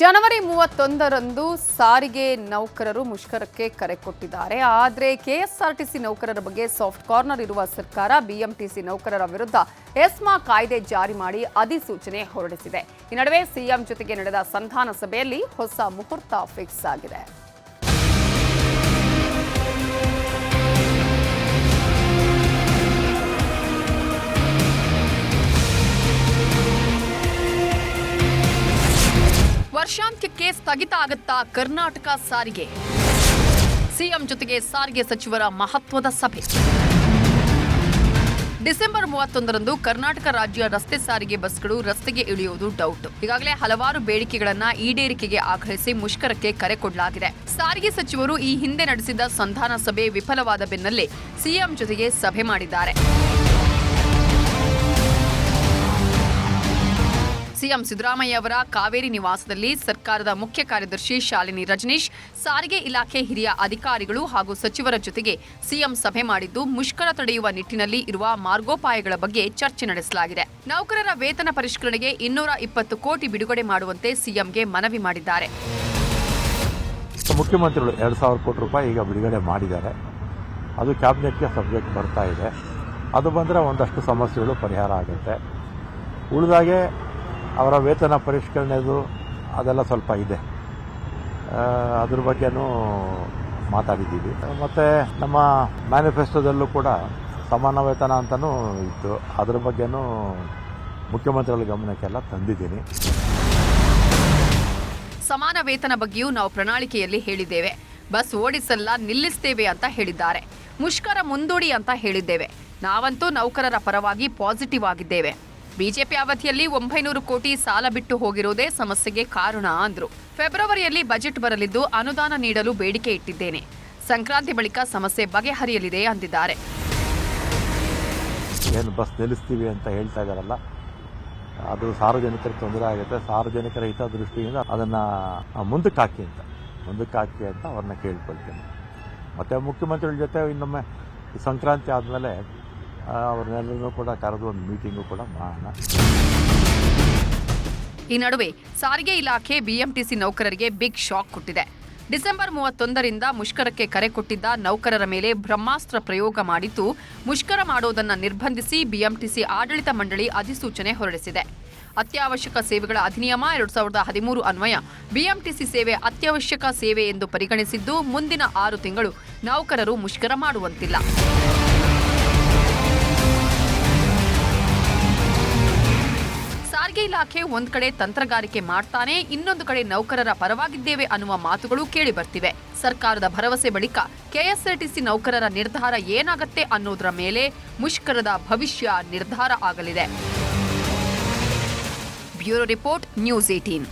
ಜನವರಿ 31ರಂದು ಸಾರಿಗೆ ನೌಕರರು ಮುಷ್ಕರಕ್ಕೆ ಕರೆ ಕೊಟ್ಟಿದ್ದಾರೆ. ಆದರೆ ಕೆಎಸ್ಆರ್ಟಿಸಿ ನೌಕರರ ಬಗ್ಗೆ ಸಾಫ್ಟ್ ಕಾರ್ನರ್ ಇರುವ ಸರ್ಕಾರ ಬಿಎಂಟಿಸಿ ನೌಕರರ ವಿರುದ್ಧ ಎಸ್ಮಾ ಕಾಯ್ದೆ ಜಾರಿ ಮಾಡಿ ಅಧಿಸೂಚನೆ ಹೊರಡಿಸಿದೆ. ಈ ನಡುವೆ ಸಿಎಂ ಜೊತೆಗೆ ನಡೆದ ಸಂಧಾನ ಸಭೆಯಲ್ಲಿ ಹೊಸ ಮುಹೂರ್ತ ಫಿಕ್ಸ್ ಆಗಿದೆ. ವರ್ಷಾಂತ್ಯಕ್ಕೆ ಸ್ಥಗಿತ ಆಗುತ್ತಾ ಕರ್ನಾಟಕ ಸಾರಿಗೆ? ಸಿಎಂ ಜೊತೆಗೆ ಸಾರಿಗೆ ಸಚಿವರ ಮಹತ್ವದ ಸಭೆ. ಡಿಸೆಂಬರ್ 31ರಂದು ಕರ್ನಾಟಕ ರಾಜ್ಯ ರಸ್ತೆ ಸಾರಿಗೆ ಬಸ್ಗಳು ರಸ್ತೆಗೆ ಇಳಿಯುವುದು ಡೌಟ್. ಈಗಾಗಲೇ ಹಲವಾರು ಬೇಡಿಕೆಗಳನ್ನ ಈಡೇರಿಕೆಗೆ ಆಗ್ರಹಿಸಿ ಮುಷ್ಕರಕ್ಕೆ ಕರೆ ಕೊಡಲಾಗಿದೆ. ಸಾರಿಗೆ ಸಚಿವರು ಈ ಹಿಂದೆ ನಡೆಸಿದ ಸಂಧಾನ ಸಭೆ ವಿಫಲವಾದ ಬೆನ್ನಲ್ಲೇ ಸಿಎಂ ಜೊತೆಗೆ ಸಭೆ ಮಾಡಿದ್ದಾರೆ. ಸಿಎಂ ಸಿದ್ದರಾಮಯ್ಯ ಅವರ ಕಾವೇರಿ ನಿವಾಸದಲ್ಲಿ ಸರ್ಕಾರದ ಮುಖ್ಯ ಕಾರ್ಯದರ್ಶಿ ಶಾಲಿನಿ ರಜನೀಶ್, ಸಾರಿಗೆ ಇಲಾಖೆ ಹಿರಿಯ ಅಧಿಕಾರಿಗಳು ಹಾಗೂ ಸಚಿವರ ಜೊತೆಗೆ ಸಿಎಂ ಸಭೆ ಮಾಡಿದ್ದು ಮುಷ್ಕರ ತಡೆಯುವ ನಿಟ್ಟಿನಲ್ಲಿ ಇರುವ ಮಾರ್ಗೋಪಾಯಗಳ ಬಗ್ಗೆ ಚರ್ಚೆ ನಡೆಸಲಾಗಿದೆ. ನೌಕರರ ವೇತನ ಪರಿಷ್ಕರಣೆಗೆ 220 ಕೋಟಿ ಬಿಡುಗಡೆ ಮಾಡುವಂತೆ ಸಿಎಂಗೆ ಮನವಿ ಮಾಡಿದ್ದಾರೆ. ಮುಖ್ಯಮಂತ್ರಿಗಳು 2,000 ಕೋಟಿ ರೂಪಾಯಿ ಈಗ ಬಿಡುಗಡೆ ಮಾಡಿದ್ದಾರೆ. ಅದು ಕ್ಯಾಬಿನೆಟ್ಗೆ ಸಬ್ಜೆಕ್ಟ್ ಬರ್ತಾ ಇದೆ. ಅದು ಬಂದರೆ ಒಂದಷ್ಟು ಸಮಸ್ಯೆಗಳು ಪರಿಹಾರ ಆಗುತ್ತೆ. ಉಳಿದಾಗೆ ಅವರ ವೇತನ ಪರಿಷ್ಕರಣೆದು ಅದೆಲ್ಲ ಸ್ವಲ್ಪ ಇದೆ, ಅದ್ರ ಬಗ್ಗೆನೂ ಮಾತಾಡಿದ್ದೀವಿ. ಮತ್ತು ನಮ್ಮ ಮ್ಯಾನಿಫೆಸ್ಟೋದಲ್ಲೂ ಕೂಡ ಸಮಾನ ವೇತನ ಅಂತಲೂ ಇತ್ತು, ಅದ್ರ ಬಗ್ಗೆನೂ ಮುಖ್ಯಮಂತ್ರಿಗಳ ಗಮನಕ್ಕೆಲ್ಲ ತಂದಿದ್ದೀನಿ. ಸಮಾನ ವೇತನ ಬಗ್ಗೆಯೂ ನಾವು ಪ್ರಣಾಳಿಕೆಯಲ್ಲಿ ಹೇಳಿದ್ದೇವೆ. ಬಸ್ ಓಡಿಸಲ್ಲ, ನಿಲ್ಲಿಸ್ತೇವೆ ಅಂತ ಹೇಳಿದ್ದಾರೆ. ಮುಷ್ಕರ ಮುಂದೂಡಿ ಅಂತ ಹೇಳಿದ್ದೇವೆ. ನಾವಂತೂ ನೌಕರರ ಪರವಾಗಿ ಪಾಸಿಟಿವ್ ಆಗಿದ್ದೇವೆ. ಬಿಜೆಪಿ ಅವಧಿಯಲ್ಲಿ 900 ಕೋಟಿ ಸಾಲ ಬಿಟ್ಟು ಹೋಗಿರೋದೇ ಸಮಸ್ಯೆಗೆ ಕಾರಣ ಅಂದ್ರು. ಫೆಬ್ರವರಿಯಲ್ಲಿ ಬಜೆಟ್ ಬರಲಿದ್ದು ಅನುದಾನ ನೀಡಲು ಬೇಡಿಕೆ ಇಟ್ಟಿದ್ದೇನೆ. ಸಂಕ್ರಾಂತಿ ಬಳಿಕ ಸಮಸ್ಯೆ ಬಗೆಹರಿಯಲಿದೆ ಅಂದಿದ್ದಾರೆ. ಏನು ಬಸ್ ನಿಲ್ಲಿಸ್ತೀವಿ ಅಂತ ಹೇಳ್ತಾ ಇದ್ದಾರಲ್ಲ, ಅದು ಸಾರ್ವಜನಿಕರಿಗೆ ತೊಂದರೆ ಆಗುತ್ತೆ. ಸಾರ್ವಜನಿಕರ ಹಿತದೃಷ್ಟಿಯಿಂದ ಅದನ್ನು ಮುಂದಕ್ಕೆ ಹಾಕಿ ಅಂತ ಅವ್ರನ್ನ ಕೇಳ್ಕೊಳ್ತೀನಿ. ಮತ್ತು ಮುಖ್ಯಮಂತ್ರಿಗಳ ಜೊತೆ ಇನ್ನೊಮ್ಮೆ ಸಂಕ್ರಾಂತಿ ಆದಮೇಲೆ ಅವ್ರನ್ನೆಲ್ಲರೂ ಕೂಡ ಕರೆದು ಒಂದು ಮೀಟಿಂಗು ಕೂಡ ಮಾಡೋಣ. ಈ ನಡುವೆ ಸಾರಿಗೆ ಇಲಾಖೆ ಬಿಎಂಟಿಸಿ ನೌಕರರಿಗೆ ಬಿಗ್ ಶಾಕ್ ಕೊಟ್ಟಿದೆ. ಡಿಸೆಂಬರ್ 31ರಿಂದ ಮುಷ್ಕರಕ್ಕೆ ಕರೆ ಕೊಟ್ಟಿದ್ದ ನೌಕರರ ಮೇಲೆ ಬ್ರಹ್ಮಾಸ್ತ್ರ ಪ್ರಯೋಗ ಮಾಡಿದ್ದು, ಮುಷ್ಕರ ಮಾಡೋದನ್ನ ನಿರ್ಬಂಧಿಸಿ ಬಿಎಂಟಿಸಿ ಆಡಳಿತ ಮಂಡಳಿ ಅಧಿಸೂಚನೆ ಹೊರಡಿಸಿದೆ. ಅತ್ಯವಶ್ಯಕ ಸೇವೆಗಳ ಅಧಿನಿಯಮ 2013 ಅನ್ವಯ ಬಿಎಂಟಿಸಿ ಸೇವೆ ಅತ್ಯವಶ್ಯಕ ಸೇವೆ ಎಂದು ಪರಿಗಣಿಸಿದ್ದು, ಮುಂದಿನ 6 ತಿಂಗಳು ನೌಕರರು ಮುಷ್ಕರ ಮಾಡುವಂತಿಲ್ಲ. ಸಾರಿಗೆ ಇಲಾಖೆ ಒಂದ್ ಕಡೆ ತಂತ್ರಗಾರಿಕೆ ಮಾಡ್ತಾನೆ, ಇನ್ನೊಂದು ಕಡೆ ನೌಕರರ ಪರವಾಗಿದ್ದೇವೆ ಅನ್ನುವ ಮಾತುಗಳು ಕೇಳಿ ಬರ್ತಿವೆ. ಸರ್ಕಾರದ ಭರವಸೆ ಬಳಿಕ ಕೆಎಸ್ಆರ್ಟಿಸಿ ನೌಕರರ ನಿರ್ಧಾರ ಏನಾಗತ್ತೆ ಅನ್ನೋದರ ಮೇಲೆ ಮುಷ್ಕರದ ಭವಿಷ್ಯ ನಿರ್ಧಾರ ಆಗಲಿದೆ. Bureau report, news 18.